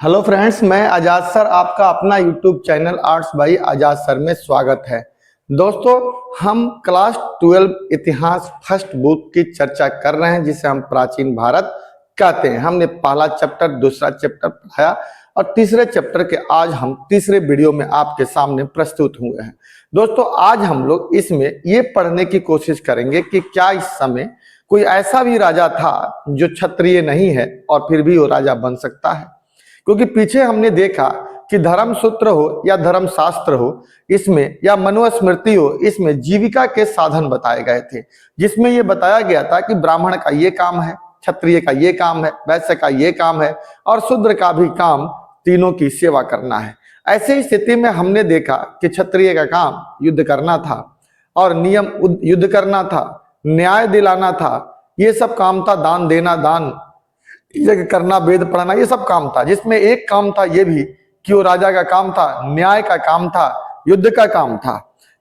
Hello friends, मैं आजाद sir आपका अपना YouTube channel arts by Azad sir में स्वागत है। दोस्तों, हम क्लास 12 इतिहास फर्स्ट बुक की चर्चा कर रहे हैं जिसे हम प्राचीन भारत कहते हैं। हमने पहला चैप्टर, दूसरा चैप्टर पढ़ाया और तीसरे चैप्टर के आज हम तीसरे वीडियो में आपके सामने प्रस्तुत हुए हैं। दोस्तों, आज हम लोग इसमें ये पढ़ने की कोशिश करेंगे कि क्या इस समय कोई ऐसा भी राजा था जो क्षत्रिय नहीं है और फिर भी वो राजा बन सकता है। क्योंकि पीछे हमने देखा कि धर्म सूत्र हो या धर्म शास्त्र हो इसमें, या मनुस्मृति हो, इसमें जीविका के साधन बताए गए थे, जिसमें यह बताया गया था कि ब्राह्मण का ये काम है, क्षत्रिय का ये काम है, वैश्य का ये काम है और शूद्र का भी काम तीनों की सेवा करना है। ऐसी स्थिति में हमने देखा कि क्षत्रिय का काम युद्ध करना था और नियम युद्ध करना था, न्याय दिलाना था, ये सब काम था, दान देना, दान यज्ञ करना, वेद पढ़ना, ये सब काम था। जिसमें एक काम था ये भी कि वो राजा का काम था, न्याय का काम था, युद्ध का काम था।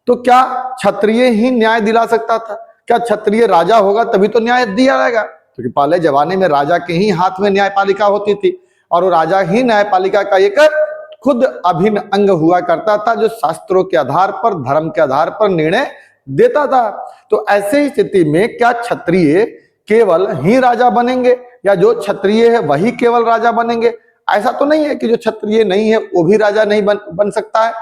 तो क्या क्षत्रिय ही न्याय दिला सकता था? क्या क्षत्रिय राजा होगा तभी तो न्याय दिया जाएगा? क्योंकि पहले जमाने में राजा के ही हाथ में न्यायपालिका होती थी और वो राजा ही न्यायपालिका का एक खुद अभिन्न अंग हुआ करता था, जो शास्त्रों के आधार पर, धर्म के आधार पर निर्णय देता था। तो ऐसे स्थिति में क्या क्षत्रिय केवल ही राजा बनेंगे या जो क्षत्रिय है वही केवल राजा बनेंगे? ऐसा तो नहीं है कि जो क्षत्रिय नहीं है वो भी राजा नहीं बन सकता है।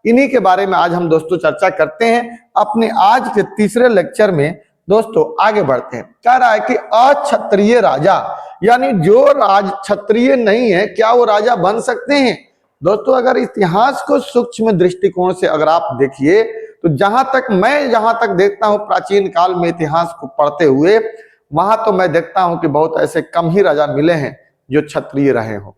इन्हीं के बारे में आज हम दोस्तों चर्चा करते हैं अपने आज के तीसरे लेक्चर में। दोस्तों आगे बढ़ते हैं। कह रहा है कि अक्षत्रिय राजा, यानी जो क्षत्रिय नहीं है, क्या वो राजा बन सकते हैं? दोस्तों, अगर इतिहास को सूक्ष्म दृष्टिकोण से अगर आप देखिए तो जहां तक देखता हूं प्राचीन काल में इतिहास को पढ़ते हुए, वहां तो मैं देखता हूं कि बहुत ऐसे कम ही राजा मिले हैं जो क्षत्रिय रहे हो।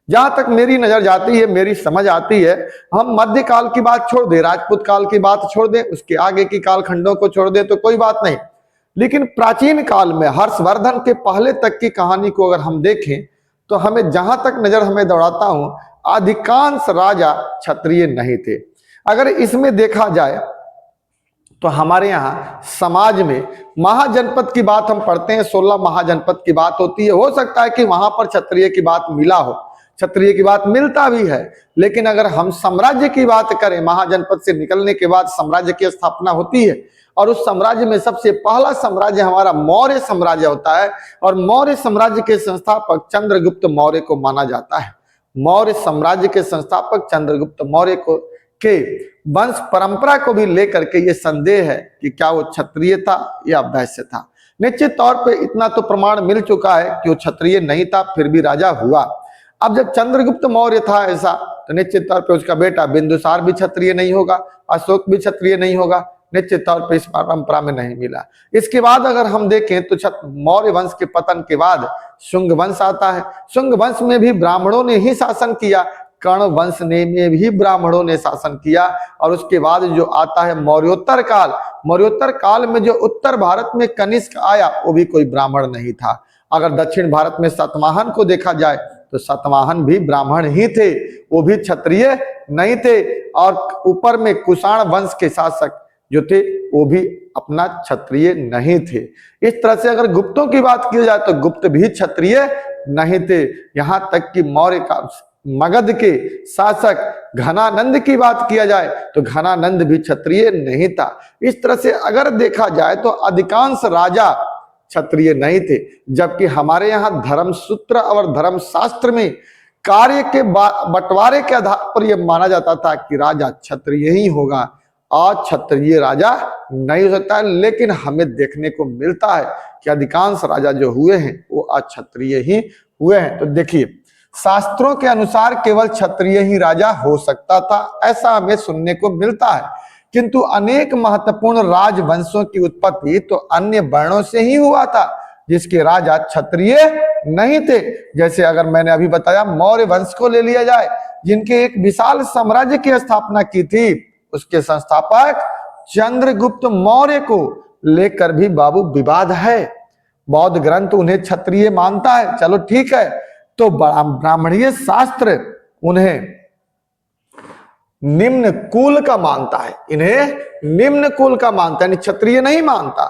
जहां तक मेरी नजर जाती है, मेरी समझ आती है, हम मध्यकाल की बात छोड़ दे, राजपूत काल की बात छोड़ दे, उसके आगे की कालखंडों को छोड़ दे तो कोई बात नहीं, लेकिन प्राचीन काल में हर्षवर्धन के पहले तक की कहानी को अगर हम देखें तो हमें जहां तक नजर हमें दौड़ाता हूं, अधिकांश राजा क्षत्रिय नहीं थे। अगर इसमें देखा जाए तो हमारे यहाँ समाज में महाजनपद की बात हम पढ़ते हैं, 16 महाजनपद की बात होती है। हो सकता है कि वहां पर क्षत्रिय की बात मिला हो, क्षत्रिय की बात मिलता भी है, लेकिन अगर हम साम्राज्य की बात करें, महाजनपद से निकलने के बाद साम्राज्य की स्थापना होती है और उस साम्राज्य में सबसे पहला साम्राज्य हमारा मौर्य साम्राज्य होता है और मौर्य साम्राज्य के संस्थापक चंद्रगुप्त मौर्य को माना जाता है। मौर्य साम्राज्य के संस्थापक चंद्रगुप्त मौर्य को के वंश परंपरा को भी लेकर के ये संदेह है कि क्या वो क्षत्रिय था या वैश्य था। निश्चित तौर पे इतना तो प्रमाण मिल चुका है कि वो क्षत्रिय नहीं था, फिर भी राजा हुआ। अब जब चंद्रगुप्त मौर्य था ऐसा, तो निश्चित तौर पे उसका बेटा बिंदुसार भी क्षत्रिय नहीं होगा, अशोक भी क्षत्रिय नहीं होगा, निश्चित तौर पे इस परंपरा में नहीं मिला। इसके बाद अगर हम देखें तो मौर्य वंश के पतन के बाद शुंग वंश आता है। शुंग वंश में भी ब्राह्मणों ने ही शासन किया, कर्ण वंश में भी ब्राह्मणों ने शासन किया और उसके बाद जो आता है मौर्योत्तर काल, मौर्योत्तर काल में जो उत्तर भारत में कनिष्क आया वो भी कोई ब्राह्मण नहीं था। अगर दक्षिण भारत में सातवाहन को देखा जाए तो सातवाहन भी ब्राह्मण ही थे, वो भी क्षत्रिय नहीं थे। और ऊपर में कुषाण वंश के शासक जो थे वो भी अपना क्षत्रिय नहीं थे। इस तरह से अगर गुप्तों की बात की जाए तो गुप्त भी क्षत्रिय नहीं थे। यहां तक कि मौर्य का मगध के शासक घनानंद की बात किया जाए तो घनानंद भी क्षत्रिय नहीं था। इस तरह से अगर देखा जाए तो अधिकांश राजा क्षत्रिय नहीं थे, जबकि हमारे यहाँ धर्म सूत्र और धर्म शास्त्र में कार्य के बंटवारे के आधार पर यह माना जाता था कि राजा क्षत्रिय ही होगा, अक्षत्रिय राजा नहीं हो सकता है। लेकिन हमें देखने को मिलता है कि अधिकांश राजा जो हुए हैं वो अक्षत्रिय ही हुए हैं। तो देखिए, शास्त्रों के अनुसार केवल क्षत्रिय ही राजा हो सकता था, ऐसा हमें सुनने को मिलता है। किंतु अनेक महत्वपूर्ण राजवंशों की उत्पत्ति तो अन्य वर्णों से ही हुआ था जिसके राजा क्षत्रिय नहीं थे। जैसे अगर मैंने अभी बताया मौर्य वंश को ले लिया जाए, जिनके एक विशाल साम्राज्य की स्थापना की थी, उसके संस्थापक चंद्रगुप्त मौर्य को लेकर भी बाबू विवाद है। बौद्ध ग्रंथ उन्हें क्षत्रिय मानता है, चलो ठीक है, तो ब्राह्मणीय शास्त्र उन्हें निम्न कुल का मानता है, इन्हें निम्न कुल का मानता है, क्षत्रिय नहीं मानता।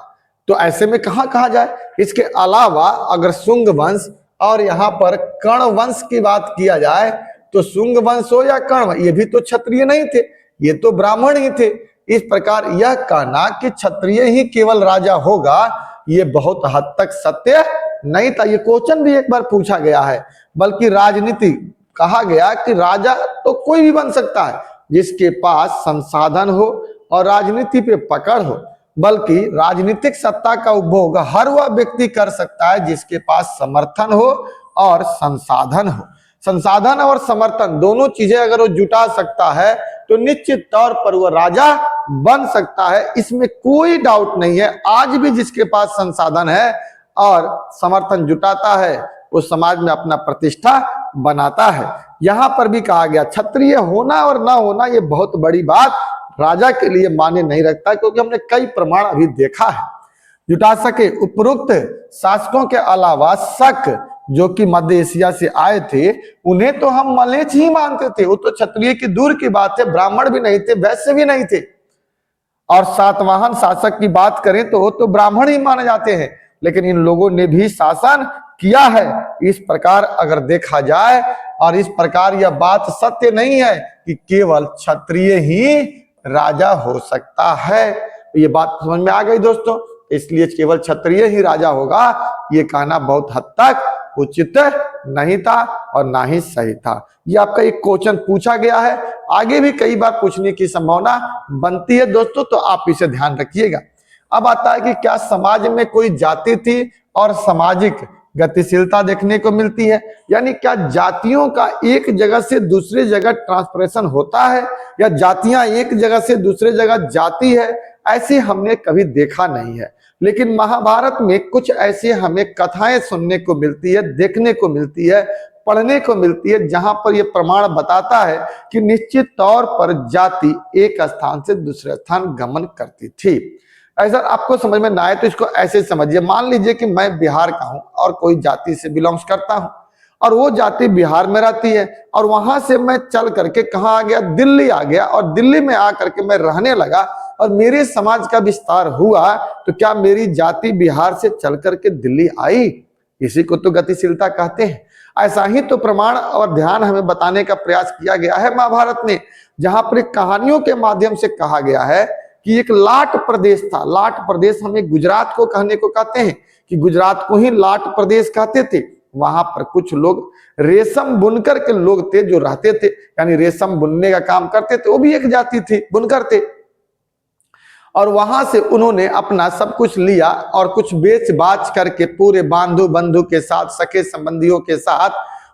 तो ऐसे में कहां कहा जाए? इसके अलावा अगर शुंग वंश और यहाँ पर कर्ण वंश की बात किया जाए तो शुंग वंश हो या कर्ण, ये भी तो क्षत्रिय नहीं थे, ये तो ब्राह्मण ही थे। इस प्रकार यह कहना कि क्षत्रिय ही केवल राजा होगा, ये बहुत हद तक सत्य नहीं था। ये क्वेश्चन भी एक बार पूछा गया है। बल्कि राजनीति कहा गया कि राजा तो कोई भी बन सकता है जिसके पास संसाधन हो और राजनीति पे पकड़ हो। बल्कि राजनीतिक सत्ता का उपभोग हर वह व्यक्ति कर सकता है जिसके पास समर्थन हो और संसाधन हो। संसाधन और समर्थन दोनों चीजें अगर वो जुटा सकता है तो निश्चित तौर पर वह राजा बन सकता है, इसमें कोई डाउट नहीं है। आज भी जिसके पास संसाधन है और समर्थन जुटाता है वो समाज में अपना प्रतिष्ठा बनाता है। यहां पर भी कहा गया क्षत्रिय होना और ना होना ये बहुत बड़ी बात राजा के लिए मान्य नहीं रखता, क्योंकि हमने कई प्रमाण अभी देखा है। जुटा सके उपरोक्त शासकों के अलावा शक जो कि मध्य एशिया से आए थे, उन्हें तो हम मलेच्छ ही मानते थे। वो तो क्षत्रिय की दूर की बात है, ब्राह्मण भी नहीं थे, वैश्य भी नहीं थे। और सातवाहन शासक की बात करें तो वो तो ब्राह्मण ही माने जाते हैं, लेकिन इन लोगों ने भी शासन किया है। इस प्रकार अगर देखा जाए, और इस प्रकार यह बात सत्य नहीं है कि केवल क्षत्रिय ही राजा हो सकता है। ये बात समझ में आ गई दोस्तों। इसलिए केवल क्षत्रिय ही राजा होगा ये कहना बहुत हद तक उचित नहीं था और ना ही सही था। ये आपका एक क्वेश्चन पूछा गया है, आगे भी कई बार पूछने की संभावना बनती है दोस्तों, तो आप इसे ध्यान रखिएगा। अब आता है कि क्या समाज में कोई जाति थी और सामाजिक गतिशीलता देखने को मिलती है, यानी क्या जातियों का एक जगह से दूसरी जगह ट्रांसफरेशन होता है, या जातियां एक जगह से दूसरे जगह जाती है, ऐसे हमने कभी देखा नहीं है। लेकिन महाभारत में कुछ ऐसे हमें कथाएं सुनने को मिलती है, देखने को मिलती है, पढ़ने को मिलती है, जहां पर यह प्रमाण बताता है कि निश्चित तौर पर जाति एक स्थान से दूसरे स्थान गमन करती थी। ऐसा आपको समझ में ना आए तो इसको ऐसे समझिए। मान लीजिए कि मैं बिहार का हूं और कोई जाति से बिलोंग्स करता हूं, और वो जाति बिहार में रहती है, और वहां से मैं चल करके कहाँ आ गया, दिल्ली आ गया, और दिल्ली में आकर के मैं रहने लगा और मेरे समाज का विस्तार हुआ, तो क्या मेरी जाति बिहार से चल करके दिल्ली आई? इसी को तो गतिशीलता कहते हैं। ऐसा ही तो प्रमाण और ध्यान हमें बताने का प्रयास किया गया है महाभारत में, जहां पर कहानियों के माध्यम से कहा गया है कि एक लाट प्रदेश था। लाट प्रदेश हमें गुजरात को कहने को कहते हैं कि गुजरात को ही लाट प्रदेश कहते थे। वहां पर कुछ लोग रेशम बुनकर के लोग थे जो रहते थे, यानी रेशम बुनने का काम करते थे, वो भी एक जाति थी, बुनकर थे। और वहां से उन्होंने अपना सब कुछ लिया और कुछ बेच बाच करके पूरे बांधु बंधु के साथ, सके संबंधियों के साथ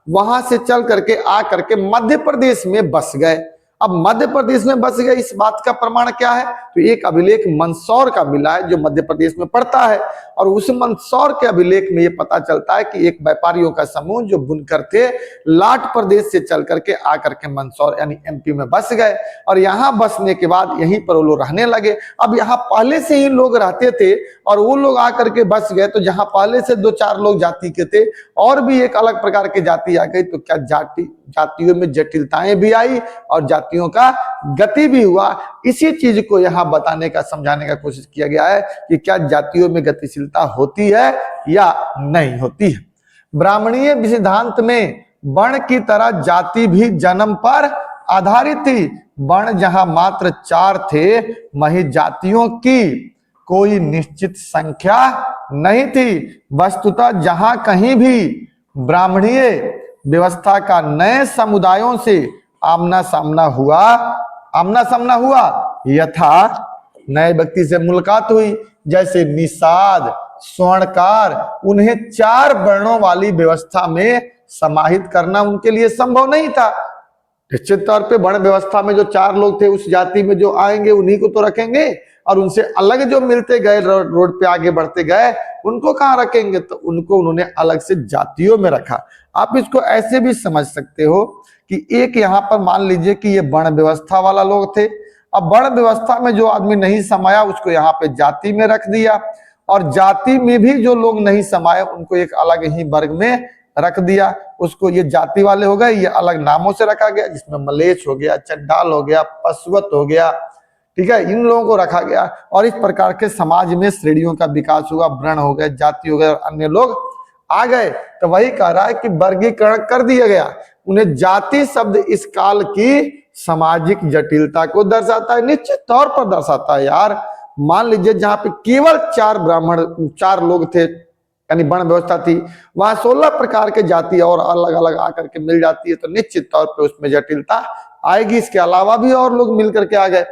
वहां से चल करके आ करके मध्य प्रदेश में बस गए। अब मध्य प्रदेश में बस गए, इस बात का प्रमाण क्या है? तो एक अभिलेख मंदसौर का मिला है जो मध्य प्रदेश में पड़ता है, और उस मंदसौर के अभिलेख में ये पता चलता है कि एक व्यापारियों का समूह जो बुनकर थे लाट प्रदेश से चल करके आकर के मंदसौर यानी एमपी में बस गए, और यहाँ बसने के बाद यहीं पर वो लोग रहने लगे। अब यहाँ पहले से ही लोग रहते थे और वो लोग आकर के बस गए, तो जहां पहले से 2-4 लोग जाति के थे और भी एक अलग प्रकार की जाति आ गई, तो क्या जातियों में जटिलताएं भी आई और जातियों का गति भी हुआ। इसी चीज को यहाँ बताने का, समझाने का कोशिश किया गया है कि क्या जातियों में गतिशीलता होती है या नहीं होती है। ब्राह्मणीय सिद्धांत में वर्ण की तरह जाति भी जन्म पर आधारित थी। वर्ण जहां मात्र 4 थे, वहीं जातियों की कोई निश्चित संख्या नहीं थी। वस्तुतः जहां कहीं भी ब्राह्मणीय व्यवस्था का नए समुदायों से आमना सामना हुआ, यथा नए व्यक्ति से मुलाकात हुई, जैसे निषाद, स्वर्णकार, उन्हें 4 वर्णों वाली व्यवस्था में समाहित करना उनके लिए संभव नहीं था। निश्चित तौर पे वर्ण व्यवस्था में जो 4 लोग थे उस जाति में जो आएंगे उन्हीं को तो रखेंगे, और उनसे अलग जो मिलते गए, रोड पे आगे बढ़ते गए, उनको कहाँ रखेंगे? तो उनको उन्होंने अलग से जातियों में रखा। आप इसको ऐसे भी समझ सकते हो कि एक यहाँ पर मान लीजिए कि ये वर्ण व्यवस्था वाला लोग थे। अब वर्ण व्यवस्था में जो आदमी नहीं समाया उसको यहाँ पे जाति में रख दिया, और जाति में भी जो लोग नहीं समाये उनको एक अलग ही वर्ग में रख दिया। उसको ये जाति वाले हो गए, ये अलग नामों से रखा गया, जिसमें मलेच्छ हो गया, चड्ढाल हो गया, पशुवत हो गया, ठीक है, इन लोगों को रखा गया। और इस प्रकार के समाज में श्रेणियों का विकास हुआ, वर्ण हो गए, जाति हो गए, और अन्य लोग आ गए तो वही कह रहा है कि वर्गीकरण कर दिया गया। उन्हें जाति शब्द इस काल की सामाजिक जटिलता को दर्शाता है, निश्चित तौर पर दर्शाता है यार। मान लीजिए जहां पे केवल 4 लोग थे, यानी वर्ण व्यवस्था थी, वहां 16 प्रकार के जाति और अलग अलग आकर के मिल जाती है, तो निश्चित तौर पे उसमें जटिलता आएगी। इसके अलावा भी और लोग मिल करके आ गए।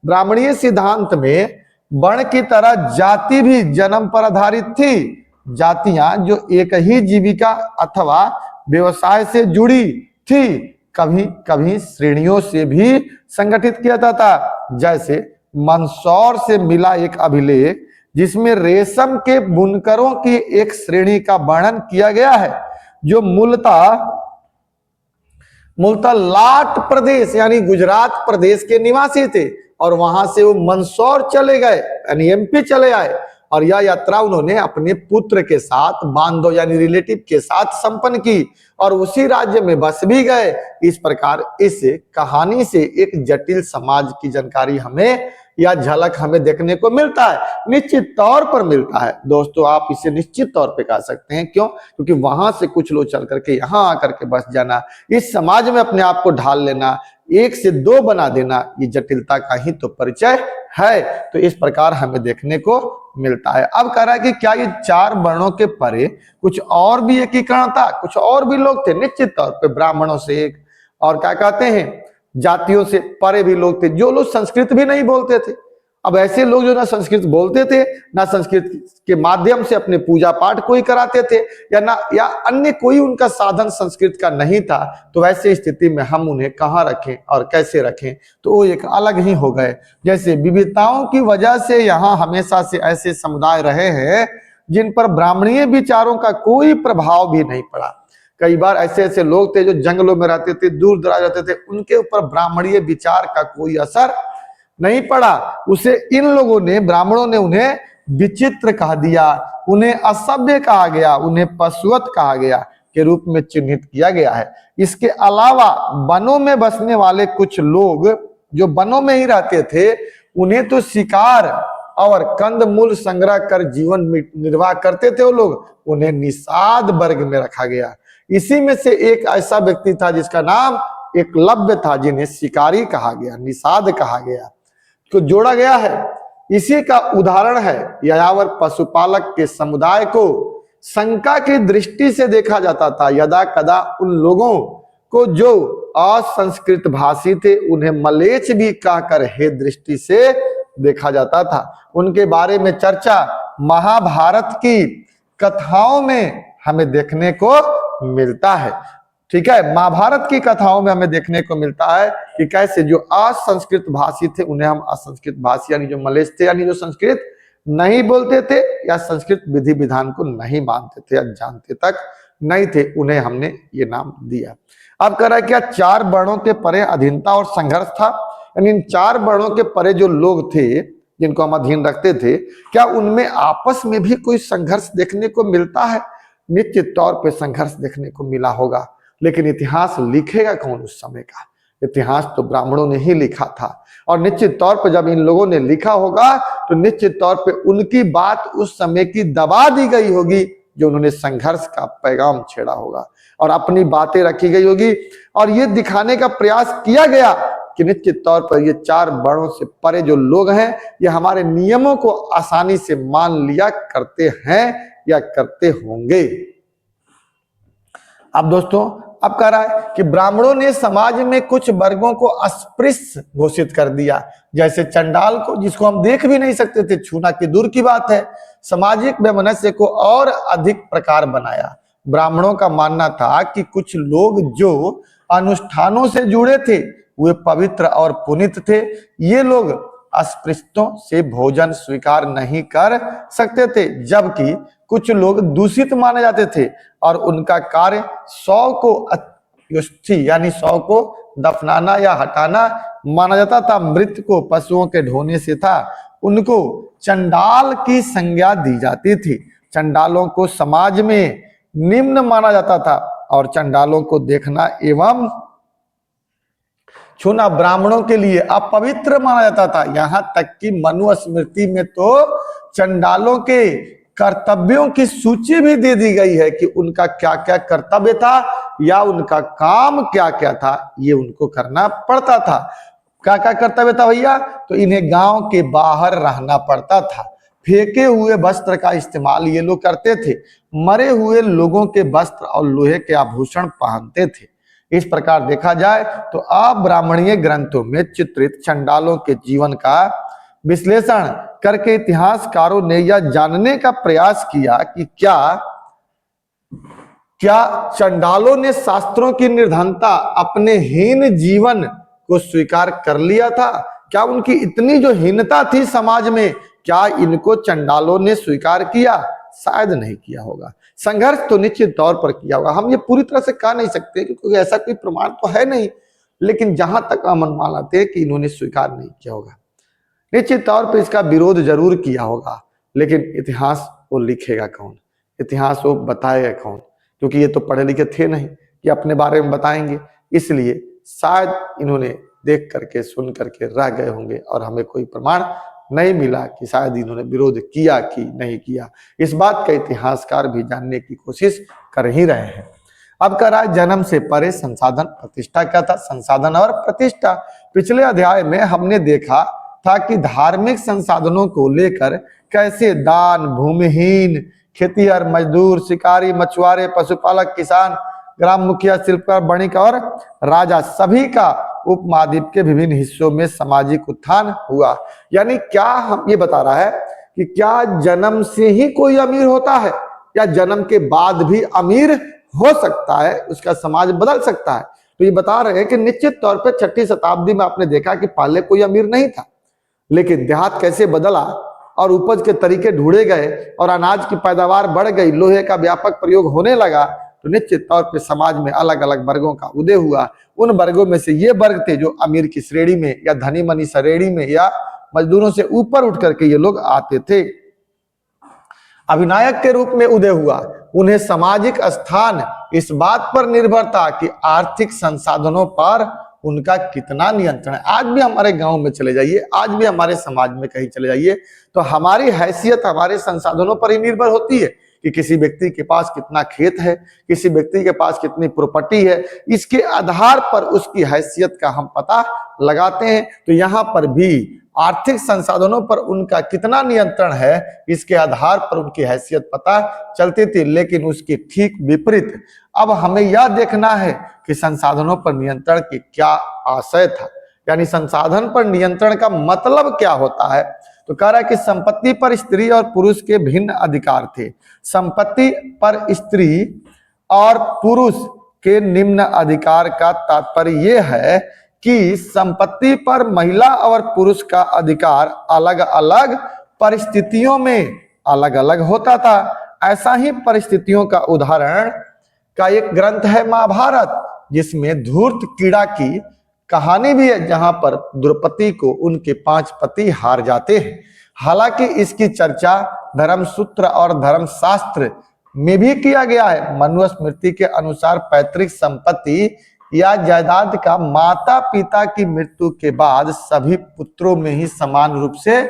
ब्राह्मणीय सिद्धांत में वर्ण की तरह जाति भी जन्म पर आधारित थी। जातियां जो एक ही जीविका अथवा व्यवसाय से जुड़ी थी, कभी कभी श्रेणियों से भी संगठित किया जाता था। जैसे मंदसौर से मिला एक अभिलेख जिसमें रेशम के बुनकरों की एक श्रेणी का वर्णन किया गया है, जो मूलतः लाट प्रदेश यानी गुजरात प्रदेश के निवासी थे, और वहां से वो मंदसौर चले गए यानी एमपी चले आए, और यह यात्रा उन्होंने अपने पुत्र के साथ, बांधव यानी रिलेटिव के साथ संपन्न की, और उसी राज्य में बस भी गए। इस प्रकार इस कहानी से एक जटिल समाज की जानकारी हमें या झलक हमें देखने को मिलता है, निश्चित तौर पर मिलता है। दोस्तों आप इसे निश्चित तौर पे कह सकते हैं, क्यों? क्योंकि वहां से कुछ लोग चल करके यहाँ आकर के बस जाना, इस समाज में अपने आप को ढाल लेना, 1 से 2 बना देना, ये जटिलता का ही तो परिचय है। तो इस प्रकार हमें देखने को मिलता है। अब कह रहा है कि क्या ये 4 वर्णों के परे कुछ और भी एकीकरण था, कुछ और भी लोग थे? निश्चित तौर पे ब्राह्मणों से एक और क्या कहते हैं जातियों से परे भी लोग थे, जो लोग संस्कृत भी नहीं बोलते थे। अब ऐसे लोग जो ना संस्कृत बोलते थे, ना संस्कृत के माध्यम से अपने पूजा पाठ कोई कराते थे, या अन्य कोई उनका साधन संस्कृत का नहीं था, तो वैसे स्थिति में हम उन्हें कहाँ रखें और कैसे रखें? तो वो एक अलग ही हो गए। जैसे विविधताओं की वजह से यहाँ हमेशा से ऐसे समुदाय रहे हैं जिन पर ब्राह्मणीय विचारों का कोई प्रभाव भी नहीं पड़ा। कई बार ऐसे ऐसे लोग थे जो जंगलों में रहते थे, दूर दराज रहते थे, उनके ऊपर ब्राह्मणीय विचार का कोई असर नहीं पड़ा। उसे इन लोगों ने, ब्राह्मणों ने उन्हें विचित्र कहा दिया, उन्हें असभ्य कहा गया, उन्हें पशुवत कहा गया के रूप में चिन्हित किया गया है। इसके अलावा वनों में बसने वाले कुछ लोग जो वनों में ही रहते थे, उन्हें तो शिकार और कंदमूल संग्रह कर जीवन निर्वाह करते थे वो लोग, उन्हें निषाद वर्ग में रखा गया। इसी में से एक ऐसा व्यक्ति था जिसका नाम एकलव्य था, जिन्हें शिकारी कहा गया, निषाद कहा गया, को जोड़ा गया है। इसी का उदाहरण है यायावर पशुपालक के समुदाय को शंका की दृष्टि से देखा जाता था। यदा कदा उन लोगों को जो असंस्कृत भाषी थे उन्हें मलेच्छ भी कहकर हे दृष्टि से देखा जाता था। उनके बारे में चर्चा महाभारत की कथाओं में हमें देखने को मिलता है। ठीक है, महाभारत की कथाओं में हमें देखने को मिलता है कि कैसे जो असंस्कृत भाषी थे उन्हें हम असंस्कृत भाषी यानी जो मलेच्छ थे, यानी जो संस्कृत नहीं बोलते थे या संस्कृत विधि विधान को नहीं मानते थे या जानते तक नहीं थे, उन्हें हमने ये नाम दिया। अब कह रहा है क्या 4 वर्णों के परे अधीनता और संघर्ष था? यानी इन 4 वर्णों के परे जो लोग थे जिनको हम अधीन रखते थे, क्या उनमें आपस में भी कोई संघर्ष देखने को मिलता है? निश्चित तौर पे संघर्ष देखने को मिला होगा, लेकिन इतिहास लिखेगा कौन उस समय का? इतिहास तो ब्राह्मणों ने ही लिखा था, और निश्चित तौर पर जब इन लोगों ने लिखा होगा तो निश्चित तौर पे उनकी बात उस समय की दबा दी गई होगी, जो उन्होंने संघर्ष का पैगाम छेड़ा होगा और अपनी बातें रखी गई होगी, और ये दिखाने का प्रयास किया गया कि निश्चित तौर पर ये 4 वर्णों से परे जो लोग हैं ये हमारे नियमों को आसानी से मान लिया करते हैं या करते होंगे। अब दोस्तों अब कह रहा है कि ब्राह्मणों ने समाज में कुछ वर्गों को अस्पृश्य घोषित कर दिया, जैसे चंडाल को, जिसको हम देख भी नहीं सकते थे, छूना की दूर की बात है। सामाजिक वैमनस्य को और अधिक प्रकार बनाया। ब्राह्मणों का मानना था कि कुछ लोग जो अनुष्ठानों से जुड़े थे वे पवित्र और पुनीत थे। ये लोग अस्पृश्यों से भोजन स्वीकार नहीं कर सकते थे, जबकि कुछ लोग दूषित माने जाते थे और उनका कार्य शव को यानी शव को दफनाना या हटाना माना जाता था। मृत को पशुओं के ढोने से था। उनको चंडाल की संज्ञा दी जाती थी। चंडालों को समाज में निम्न माना जाता था और चंडालों को देखना एवं छूना ब्राह्मणों के लिए अपवित्र माना जाता था। यहां तक कि मनुस्मृति में तो चंडालों के कर्तव्यों की सूची भी दे दी गई है कि उनका क्या क्या कर्तव्य था या उनका काम क्या क्या था, ये उनको करना पड़ता था। क्या क्या कर्तव्य था भैया? तो इन्हें गांव के बाहर रहना पड़ता था। फेंके हुए वस्त्र का इस्तेमाल ये लोग करते थे। मरे हुए लोगों के वस्त्र और लोहे के आभूषण पहनते थे। इस प्रकार देखा जाए तो अब्राह्मणीय ग्रंथों में चित्रित चंडालों के जीवन का विश्लेषण करके इतिहासकारों ने यह जानने का प्रयास किया कि क्या चंडालों ने शास्त्रों की निर्धनता, अपने हीन जीवन को स्वीकार कर लिया था? क्या उनकी इतनी जो हीनता थी समाज में, क्या इनको चंडालों ने स्वीकार किया? शायद नहीं किया होगा। संघर्ष तो निश्चित तौर पर किया होगा। हम ये पूरी तरह से कह नहीं सकते क्योंकि ऐसा कोई प्रमाण तो है नहीं, लेकिन जहां तक हम अनुमान लाते हैं कि इन्होंने स्वीकार नहीं किया होगा। निश्चित तौर पर इसका विरोध जरूर किया होगा, लेकिन इतिहास वो लिखेगा कौन, इतिहास वो बताएगा कौन? क्योंकि ये तो पढ़े लिखे थे नहीं कि अपने बारे में बताएंगे। इसलिए शायद इन्होंने देख करके सुन करके रह गए होंगे और हमें कोई प्रमाण नहीं मिला कि शायद इन्होंने विरोध किया कि नहीं किया। इस बात का इतिहासकार भी जानने की कोशिश कर ही रहे हैं। अब कह रहा है जन्म से परे संसाधन प्रतिष्ठा क्या था? संसाधन और प्रतिष्ठा। पिछले अध्याय में हमने देखा था कि धार्मिक संसाधनों को लेकर कैसे दान, भूमिहीन, खेतीहर, मजदूर, शिकारी, मछुआरे, पशुपालक, किसान, ग्राम मुखिया, शिल्पकार, वणिक और राजा सभी का उपमहाद्वीप के विभिन्न हिस्सों में सामाजिक उत्थान हुआ। यानी क्या हम ये बता रहा है कि क्या जन्म से ही कोई अमीर होता है या जन्म के बाद भी अमीर हो सकता है, उसका समाज बदल सकता है? तो ये बता रहे हैं कि निश्चित तौर पर 6ठी शताब्दी में आपने देखा कि पहले कोई अमीर नहीं था, लेकिन देहात कैसे बदला और उपज के तरीके ढूंढे गए और अनाज की पैदावार बढ़ गई, लोहे का व्यापक प्रयोग होने लगा, तो निश्चित तौर पे समाज में अलग अलग वर्गों का उदय हुआ। उन वर्गों में से ये वर्ग थे जो अमीर की श्रेणी में या धनी मनी श्रेणी में या मजदूरों से ऊपर उठ करके ये लोग आते थे। अभिनायक के रूप में उदय हुआ। उन्हें सामाजिक स्थान इस बात पर निर्भर था कि आर्थिक संसाधनों पर उनका कितना नियंत्रण है। आज भी हमारे गांव में चले जाइए, आज भी हमारे समाज में कहीं चले जाइए, तो हमारी हैसियत हमारे संसाधनों पर ही निर्भर होती है कि किसी व्यक्ति के पास कितना खेत है, किसी व्यक्ति के पास कितनी प्रॉपर्टी है। इसके आधार पर उसकी हैसियत का हम पता लगाते हैं। तो यहाँ पर भी आर्थिक संसाधनों पर उनका कितना नियंत्रण है, इसके आधार पर उनकी हैसियत पता चलती थी। लेकिन उसके ठीक विपरीत अब हमें यह देखना है कि संसाधनों पर नियंत्रण की क्या आशय था, यानी संसाधन पर नियंत्रण का मतलब क्या होता है। तो कह रहा है कि संपत्ति पर स्त्री और पुरुष के भिन्न अधिकार थे। संपत्ति पर स्त्री और पुरुष के निम्न अधिकार का तात्पर्य यह है कि संपत्ति पर महिला और पुरुष का अधिकार अलग अलग परिस्थितियों में अलग अलग होता था। ऐसा ही परिस्थितियों का उदाहरण का एक ग्रंथ है महाभारत, जिसमें धूर्त कीड़ा की कहानी भी है, जहां पर द्रौपदी को उनके 5 पति हार जाते हैं। हालांकि इसकी चर्चा धर्मसूत्र और धर्मशास्त्र में भी किया गया है। मनुस्मृति के अनुसार पैतृक संपत्ति या जायदाद का माता पिता की मृत्यु के बाद सभी पुत्रों में ही समान रूप से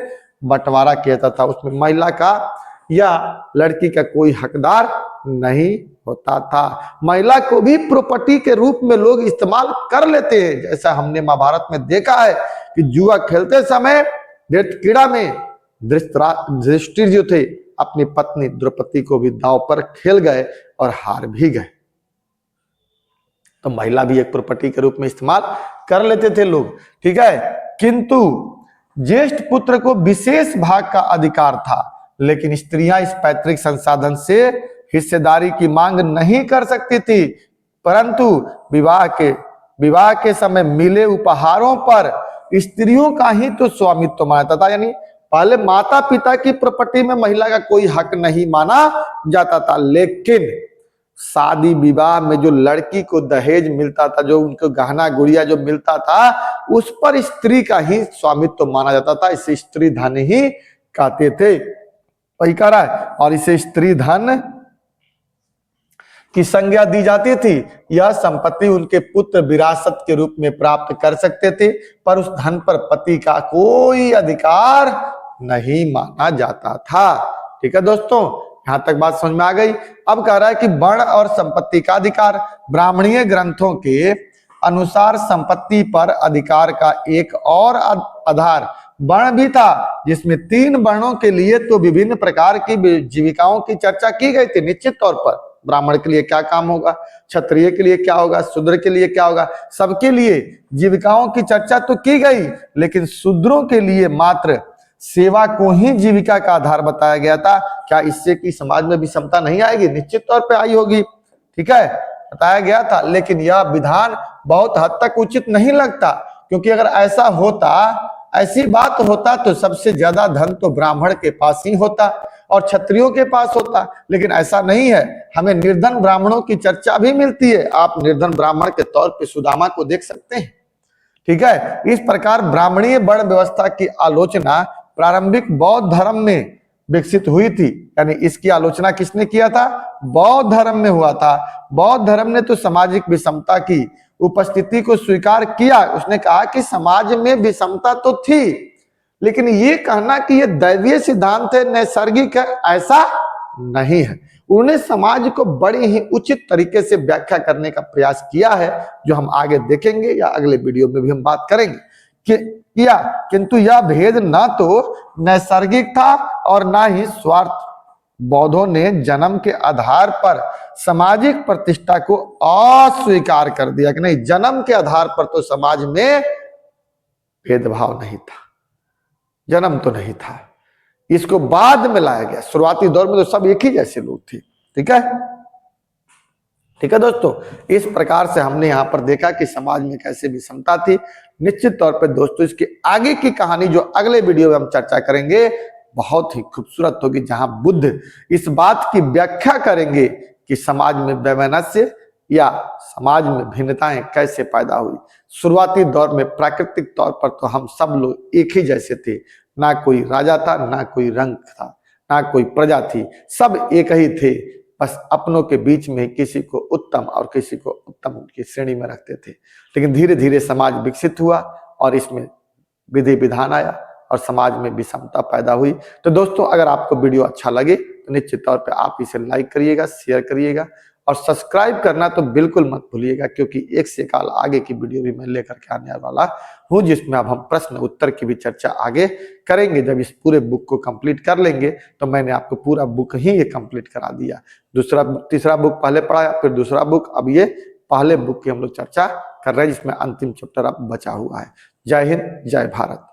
बंटवारा किया जाता था। उसमें महिला का या लड़की का कोई हकदार नहीं होता था। महिला को भी प्रॉपर्टी के रूप में लोग इस्तेमाल कर लेते हैं, जैसा हमने महाभारत में देखा है कि जुआ खेलते समय कीड़ा में धृतराष्ट्र जो थे अपनी पत्नी द्रौपदी को भी दांव पर खेल गए और हार भी गए। तो महिला भी एक प्रॉपर्टी के रूप में इस्तेमाल कर लेते थे लोग, ठीक है। किंतु ज्येष्ठ पुत्र को विशेष भाग का अधिकार था, लेकिन स्त्रियां इस पैतृक संसाधन से हिस्सेदारी की मांग नहीं कर सकती थी। परंतु विवाह के समय मिले उपहारों पर स्त्रियों का ही तो स्वामित्व माना था। यानी पहले माता पिता की प्रॉपर्टी में महिला का कोई हक नहीं माना जाता था, लेकिन शादी विवाह में जो लड़की को दहेज मिलता था, जो उनको गहना गुड़िया जो मिलता था, उस पर स्त्री का ही स्वामित्व माना जाता था। इसे स्त्री धन ही कहते थे, वही कह रहा है। और इसे स्त्री धन की संज्ञा दी जाती थी। यह संपत्ति उनके पुत्र विरासत के रूप में प्राप्त कर सकते थे, पर उस धन पर पति का कोई अधिकार नहीं माना जाता था, ठीक है दोस्तों, यहां तक बात समझ में आ गई। अब कह रहा है कि वर्ण और संपत्ति का अधिकार। ब्राह्मणीय ग्रंथों के अनुसार संपत्ति पर अधिकार का एक और आधार वर्ण भी था, जिसमें 3 वर्णों के लिए तो विभिन्न प्रकार की जीविकाओं की चर्चा की गई थी। निश्चित तौर पर ब्राह्मण के लिए क्या काम होगा, क्षत्रिय के लिए क्या होगा, शूद्र के लिए क्या होगा, सबके लिए जीविकाओं की चर्चा तो की गई, लेकिन शूद्रों के लिए मात्र सेवा को ही जीविका का आधार बताया गया था। क्या इससे कि समाज में विषमता नहीं आएगी? निश्चित तौर पे आई होगी, ठीक है, बताया गया था। लेकिन यह विधान बहुत हद तक उचित नहीं लगता, क्योंकि अगर ऐसा होता, ऐसी बात होता तो सबसे ज्यादा धन तो ब्राह्मण के पास ही होता और क्षत्रियों के पास होता, लेकिन ऐसा नहीं है। हमें निर्धन ब्राह्मणों की चर्चा भी मिलती है। आप निर्धन ब्राह्मण के तौर पे सुदामा को देख सकते हैं, ठीक है। इस प्रकार ब्राह्मणीय वर्ण व्यवस्था की आलोचना प्रारंभिक बौद्ध धर्म में विकसित हुई थी। यानी इसकी आलोचना किसने किया था? बौद्ध धर्म में हुआ था। बौद्ध धर्म ने तो सामाजिक विषमता की उपस्थिति को स्वीकार किया। उसने कहा कि समाज में विषमता तो थी, लेकिन ये कहना कि ये दैवीय सिद्धांत है, नैसर्गिक है, ऐसा नहीं है। उन्होंने समाज को बड़े ही उचित तरीके से व्याख्या करने का प्रयास किया है, जो हम आगे देखेंगे या अगले वीडियो में भी हम बात करेंगे किया। किंतु यह भेद ना तो नैसर्गिक था और ना ही स्वार्थ। बौद्धों ने जन्म के आधार पर सामाजिक प्रतिष्ठा को अस्वीकार कर दिया कि नहीं, जन्म के आधार पर तो समाज में भेदभाव नहीं था, जन्म तो नहीं था। इसको बाद में लाया गया। शुरुआती दौर में तो सब एक ही जैसे लोग थे, ठीक है, ठीक है दोस्तों। इस प्रकार से हमने यहां पर देखा कि समाज में कैसे विषमता थी। निश्चित तौर पर दोस्तों इसके आगे की कहानी जो अगले वीडियो में हम चर्चा करेंगे बहुत ही खूबसूरत होगी, जहां बुद्ध इस बात की व्याख्या करेंगे कि समाज में वैमनस्य या समाज में भिन्नताएं कैसे पैदा हुई। शुरुआती दौर में प्राकृतिक तौर पर तो हम सब लोग एक ही जैसे थे, ना कोई राजा था, ना कोई रंग था, ना कोई प्रजा थी, सब एक ही थे। बस अपनों के बीच में किसी को उत्तम और किसी को उत्तम की श्रेणी में रखते थे। लेकिन धीरे धीरे समाज विकसित हुआ और इसमें विधि विधान आया और समाज में विषमता पैदा हुई। तो दोस्तों अगर आपको वीडियो अच्छा लगे तो निश्चित तौर पे आप इसे लाइक करिएगा, शेयर करिएगा और सब्सक्राइब करना तो बिल्कुल मत भूलिएगा, क्योंकि एक से काल आगे की वीडियो भी मैं लेकर के आने वाला हूँ, जिसमें अब हम प्रश्न उत्तर की भी चर्चा आगे करेंगे। जब इस पूरे बुक को कंप्लीट कर लेंगे तो मैंने आपको पूरा बुक ही ये कंप्लीट करा दिया। तीसरा बुक पहले पढ़ाया, फिर दूसरा बुक, अब ये पहले बुक की हम लोग चर्चा कर रहे हैं, जिसमें अंतिम चैप्टर अब बचा हुआ है। जय हिंद, जय भारत।